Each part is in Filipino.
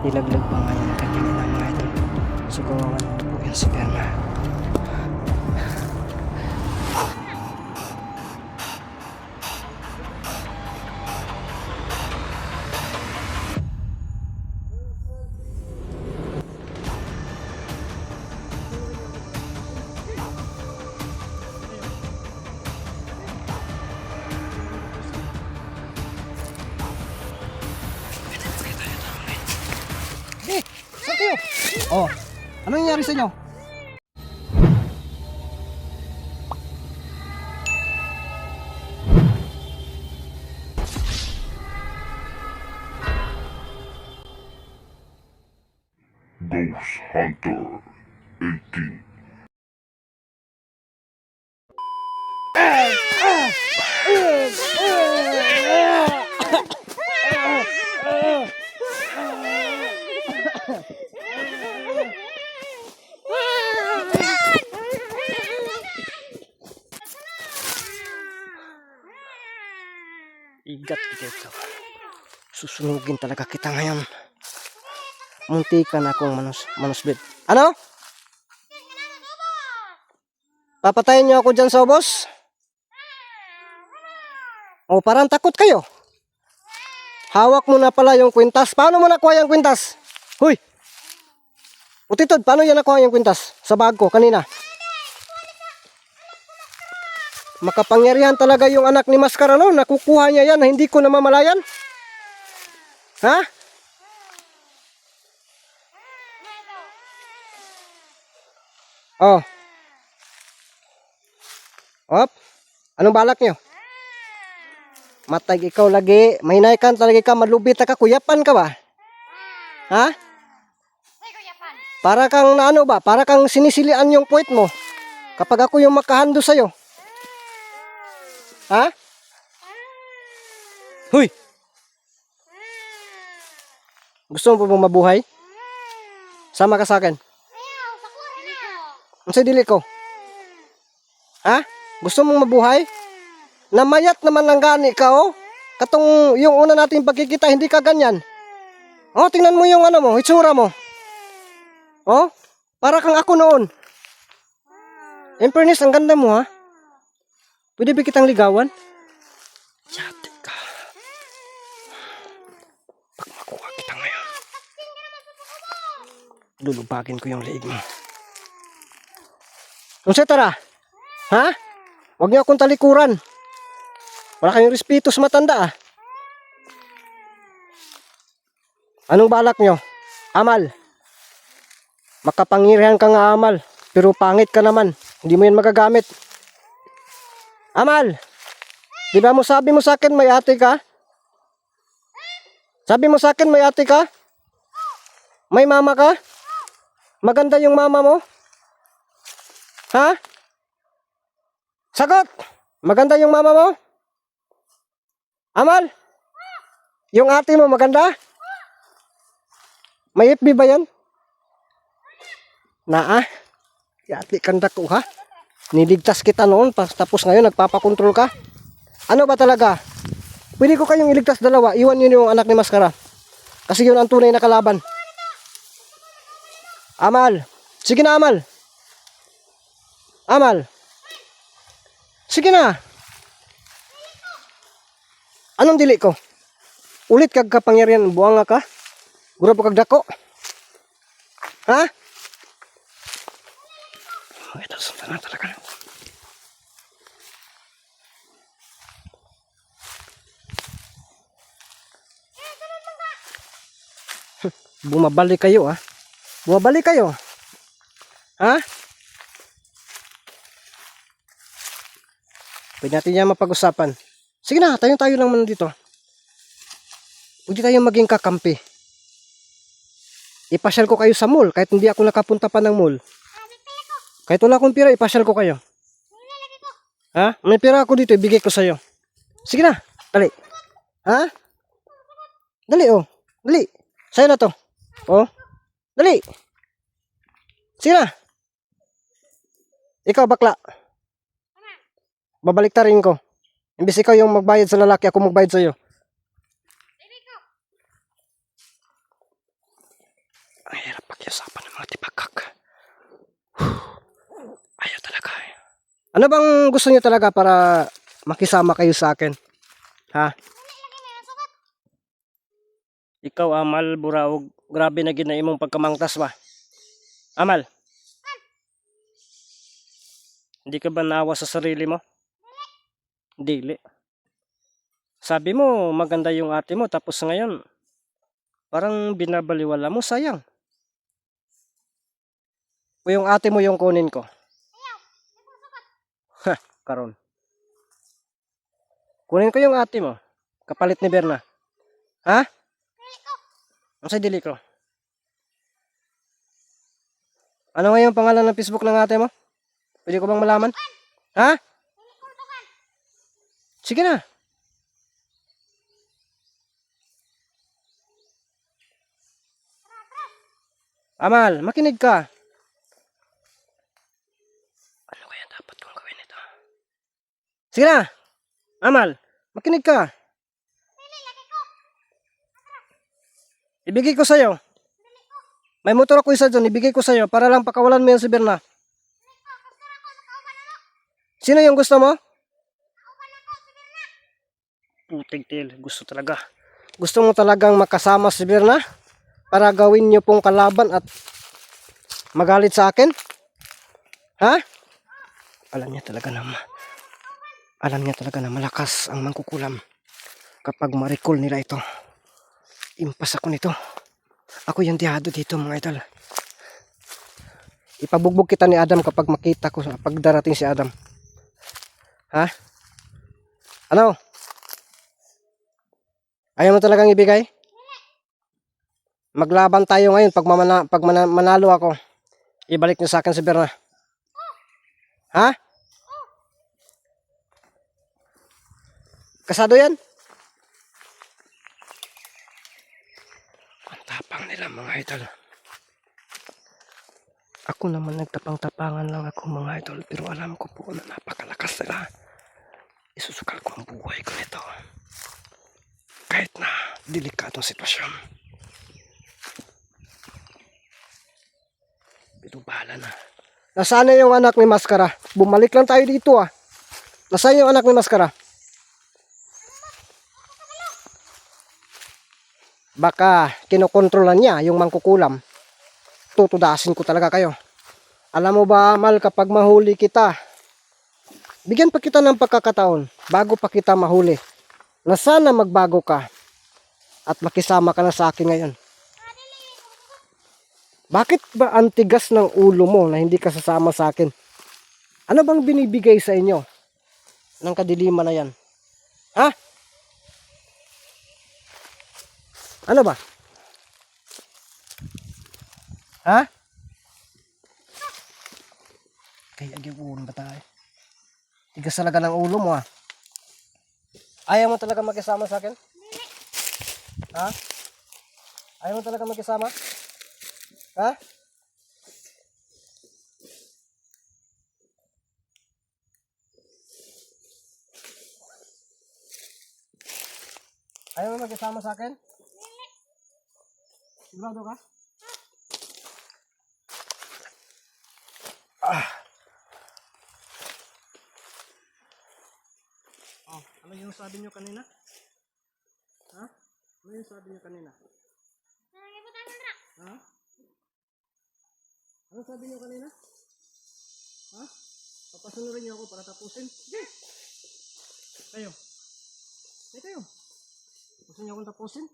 Nilaglag pa nga yan ang kanyang ina mga idol. So kawawa naman po yan si Perma. Saan kayo? Oh, anong nangyari sa inyo? Ghost Hunter 18. Igat ikaw. Susunugin talaga kita ngayon. Munti ka na akong manusbit. Ano? Papatayin niyo ako dyan sa ubos? O parang takot kayo. Hawak mo na pala yung kwintas. Paano mo nakuha yung kwintas? Huy! Utitod, paano yan nakuha yung kwintas? Sa bag ko kanina. Makapangyarihan talaga yung anak ni Maskara, no? Nakukuha niya yan na hindi ko namamalayan. Ha? Oh. Op. Anong balak niyo? Matag ikaw lagi. Mahinay ka talaga ka. Malubit ka. Kuyapan ka ba? Ha? Para kang ano ba? Para kang sinisilian yung puwit mo. Kapag ako yung makahando sa'yo. Ha? Huy! Gusto mo pa bang mabuhay? Sama ka sa akin. Ano sa dili ko? Ha? Gusto mong mabuhay? Namayat naman lang gani ka, oh. Katong yung una nating pagkikita, hindi ka ganyan. Oh, tingnan mo yung ano mo, itsura mo. Oh, para kang ako noon. In fairness, ang ganda mo, ha? Pwede ba kitang ligawan? Yate ka. Pag makuha kita ngayon, lulubagin ko yung leeg mo. Kung tara, ha? Huwag niyo akong talikuran. Wala kayong respeto sa matanda, ah. Anong balak niyo? Amal. Makapangyarihan ka nga, Amal. Pero pangit ka naman. Hindi mo yan magagamit. Amal, di ba sabi mo sa akin may ate ka? Sabi mo sa akin may ate ka? May mama ka? Maganda yung mama mo? Ha? Sagot! Maganda yung mama mo? Amal, yung ate mo maganda? May FB ba yan? Naa, ate kanda ko, ha? Niligtas kita noon, tapos ngayon nagpapakontrol ka. Ano ba talaga? Pwede ko kayong iligtas dalawa, iwan nyo yung anak ni Maskara. Kasi yun ang tunay na kalaban. Amal, sige na Amal. Amal, sige na. Anong dili ko? Ulit kag kapangyarihan, buang ka? Gura po kag dako? Ha? Ito, sundan na talaga. Bumabalik kayo, ha? Bumabalik kayo. Ha? Pwede natin yan mapag-usapan. Sige na, tayo lang muna dito. Pwede tayo maging kakampi. Ipasyal ko kayo sa mall, kahit hindi ako nakapunta pa ng mall. Kahit wala akong pira, ipasyal ko kayo. Ha? May pira ako dito, ibigay ko sa'yo. Sige na, dali. Ha? Dali, oh. Dali. Sa'yo na to. Oh. Dali. Sige na. Ikaw, bakla. Babaliktarin ko. Imbis ikaw yung magbayad sa lalaki, ako magbayad sa'yo. Ang hirap pakiusapan ng mga tipagkak. Ayaw talaga eh. Ano bang gusto niyo talaga para makisama kayo sa akin? Ha? Ikaw, Amal, Buraog, grabe na gina imong pagkamangtas ba? Amal, hindi ka ba naawa sa sarili mo? Dili. Sabi mo, maganda yung ate mo, tapos ngayon, parang binabaliwala mo, sayang. O yung ate mo yung kunin ko. Ha, karon. Kunin ko yung ate mo, kapalit ni Berna. Ha? Ang sa dili ko. Ano nga yung pangalan ng Facebook ng ate mo? Pwede ko bang malaman? Ha? Sige na. Amal, makinig ka. Ano kaya dapat kong gawin ito? Sige na. Amal, makinig ka. Ibigay ko sa'yo. May motor ako isa dyan, ibigay ko sa'yo para lang pakawalan mo yan si Berna. Sino yung gusto mo? Putig til, gusto talaga. Gusto mo talagang makasama si Berna para gawin niyo pong kalaban at magalit sa akin? Ha? Alam niya talaga na malakas ang mangkukulam kapag ma-recall nila ito. Impas ako nito. Ako yung tiyado dito mga idol. Ipabugbog kita ni Adam kapag makita ko pag darating si Adam. Ha? Ano? Ayaw mo talagang ibigay? Maglaban tayo ngayon pag manalo ako. Ibalik niyo sa akin si Berna. Ha? Kasado yan? Ang tapang nila mga idol. Ako naman nagtapang-tapangan lang ako mga idol. Pero alam ko po na napakalakas nila. Isusukal ko ang buhay ko nito. Kahit na delikadong sitwasyon. Pero bahala na. Nasaan na yung anak ni Maskara? Bumalik lang tayo dito ah. Nasaan yung anak ni Maskara? Baka kinokontrolan niya yung mangkukulam. Tutudasin ko talaga kayo. Alam mo ba, Amal, kapag mahuli kita, bigyan pa kita ng pagkakataon bago pa kita mahuli na sana magbago ka at makisama ka na sa akin ngayon. Bakit ba ang tigas ng ulo mo na hindi ka sasama sa akin? Ano bang binibigay sa inyo ng kadiliman na yan? Ha? Ano ba? Ha? Kaya yung ba tayo? Tigas talaga ng ulo mo ah. Ayaw mo talaga makisama sa akin? Ha? Ayaw mo talaga makisama? Ha? Ayaw mo makisama sa akin? Sigurado ka? Oh, ano yung sabi niyo kanina? Ha? Ano yung sabi niyo kanina? Ha? Ano sabi niyo kanina? Ha? Papasunurin niyo ako para tapusin? Sige! Kayo. Hey, kayo. Gusto niyo akong tapusin?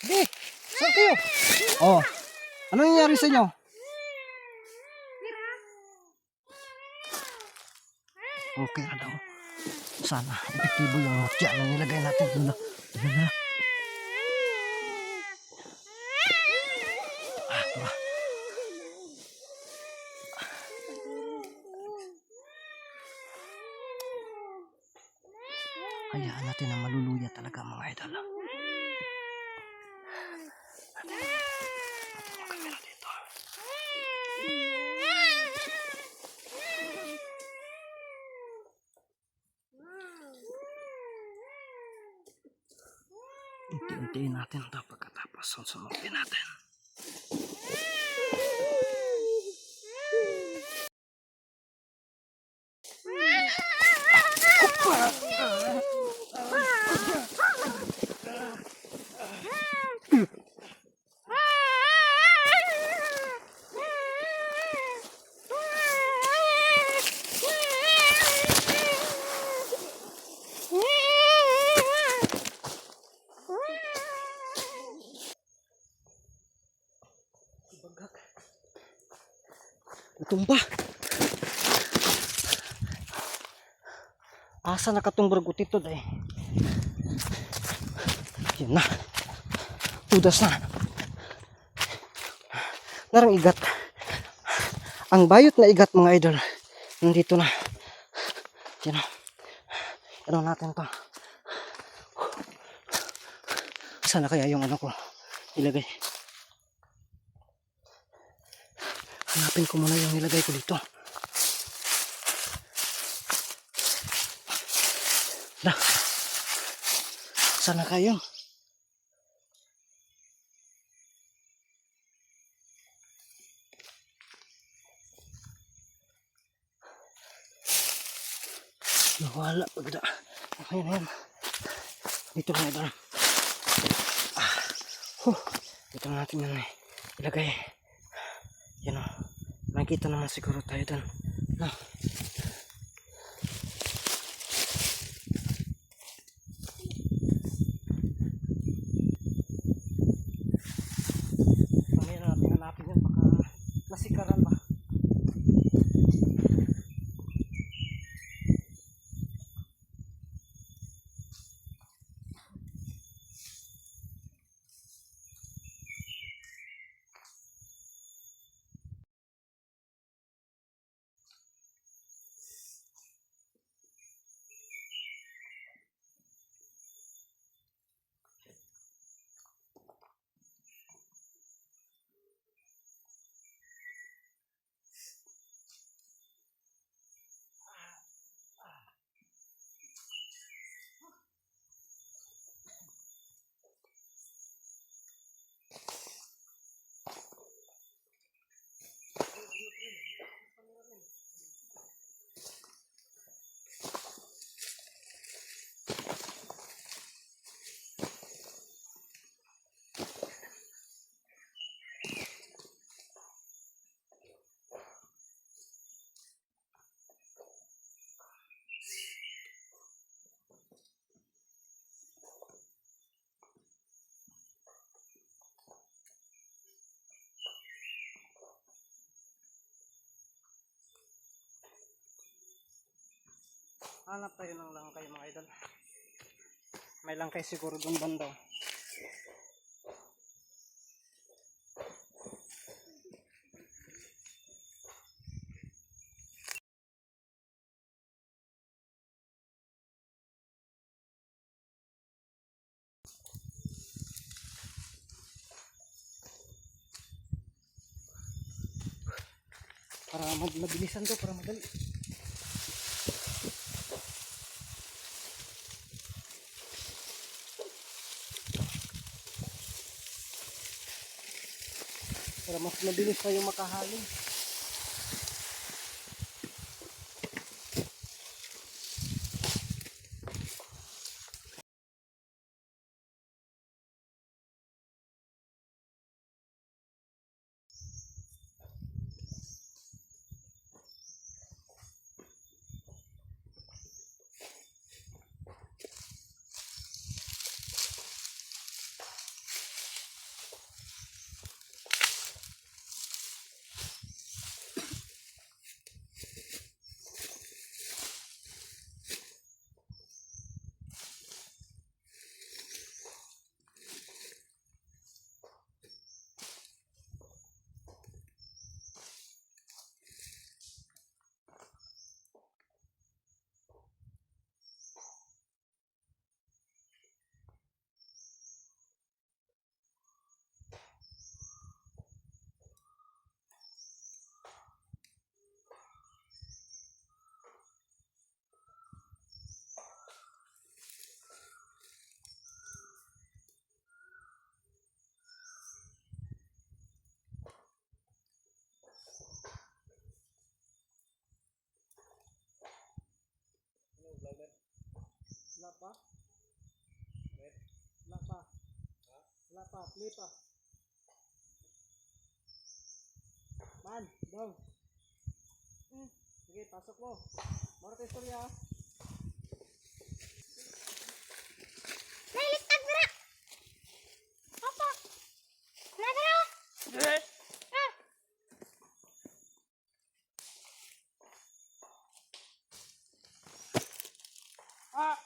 Sige! Saan kayo? Oh, ano nangyari sa inyo? Okay na daw. Sana epektibo yung mutya na nilagay natin doon na. Diba? Hayaan natin na maluluya talaga mga idol. Ang kamera dito. Unti-untiin natin ito pagkatapos sunod-sunodin natin. Natumba. Asa nakatong bargot ito day? Yan na. Udas na. Narang igat. Ang bayot na igat mga idol. Nandito na. Yan na. Ano natin to? Sana kaya yung ano ko ilagay. Hanapin ko muna yung nilagay ko dito. Dah. Sana kayo. Nawala pagda. Ayan, ayan. Dito lang ito. Dito na natin yan ilagay. Yan o. Makikita naman siguro tayo dun. No. Mamaya na natin hanapin yan. Baka nasikaran ba? Hanap tayo ng langkay mga idol. May langkay siguro doon banda. Para mabilisan to, para madali. Para mas mabilis tayo makahalin. Sige pa. Man, dong. Sige, pasok mo. Mara tayo istorya. Nailigtag na! Opo! Nagano!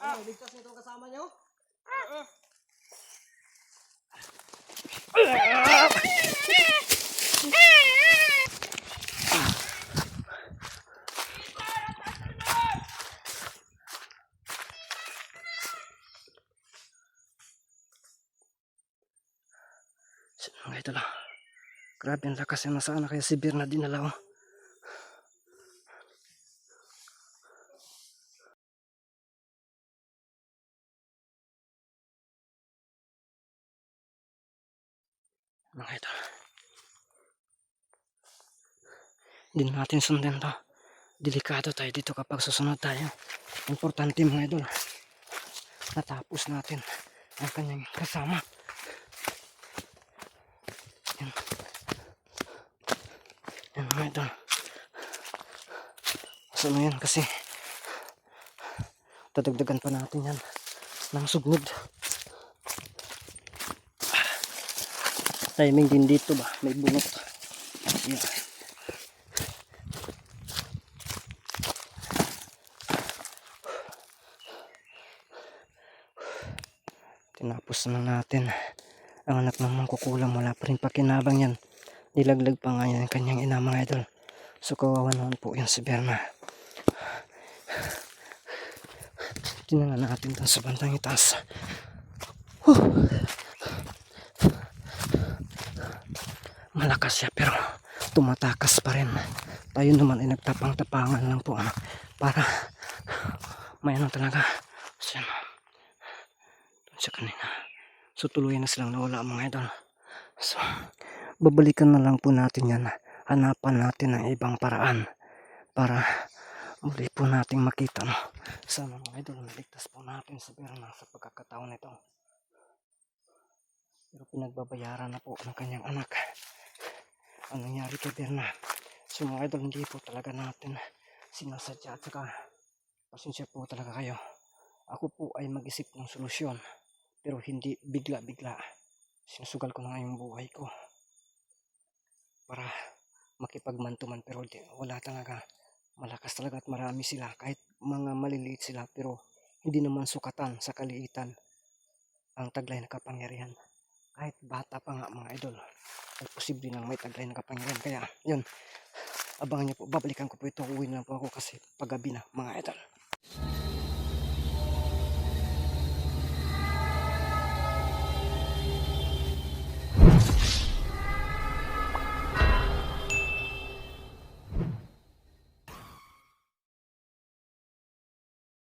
Ano, ligtas nito ang kasama nyo? Mga idol, grabe ang lakas yung nasana kaya si Bir na dinala ko. Mga idol, hindi na natin sundan to. Delikado tayo dito kapag susunod tayo. Importante mga idol, natapos natin ang kanyang kasama. Yan. Yan mga idol. So na yan kasi dadagdagan pa natin yan ng sugnod. Timing din dito ba? May bunot. Yan. Tinapos na natin ang anak ng mangkukulam. Wala pa rin pakinabang yan. Dilaglag pa nga yan ang kanyang ina mga idol. So kawawa naman po yan si Berna. Tingnan natin ito sa bantang itaas. Malakas siya pero tumatakas pa rin. Tayo naman ay nagtapang-tapangan lang po para may ano talaga. So, doon siya kanina. So tuloy na silang nawala mga idol. So babalikan na lang po natin yan. Hanapan natin ang ibang paraan para muli po nating makita sana mga idol naligtas po natin sa Berna sa pagkakataon nito. Pero pinagbabayaran na po ng kanyang anak ang nangyari kay Berna. So mga idol, hindi po talaga natin sinasadya at saka pasensya po talaga kayo. Ako po ay mag-isip ng solusyon pero hindi bigla-bigla. Sinusugal ko na nga yung buhay ko para makipagmantuman pero wala talaga. Malakas talaga at marami sila kahit mga maliliit sila pero hindi naman sukatan sa kaliitan ang taglay na kapangyarihan. Kahit bata pa nga mga idol ay posible nang may taglay na kapangyarihan. Kaya yun, abangan niyo po, babalikan ko po ito. Uwi na po ako kasi paggabi na mga idol.